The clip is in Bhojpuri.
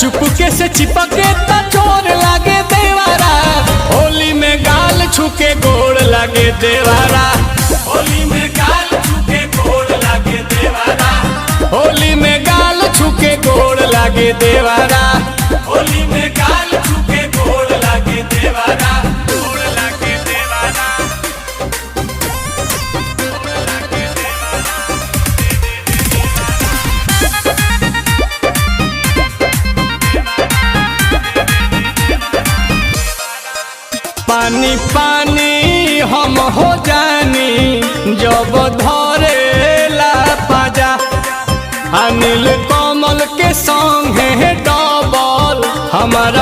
चुपके से चिपके त चोर लागे देवारा, होली में गाल छुके गोड़ लागे देवारा, होली में गाल छुके गोड़ लागे देवारा, होली में गाल छुके गोड़ लागे देवारा, होली में गाल छुके गोड़ लागे देवारा, गोड़ लागे देवारा। पानी पानी हम हो जानी जब धरेला पाजा, अनिल कमल के संग है डबल हमारा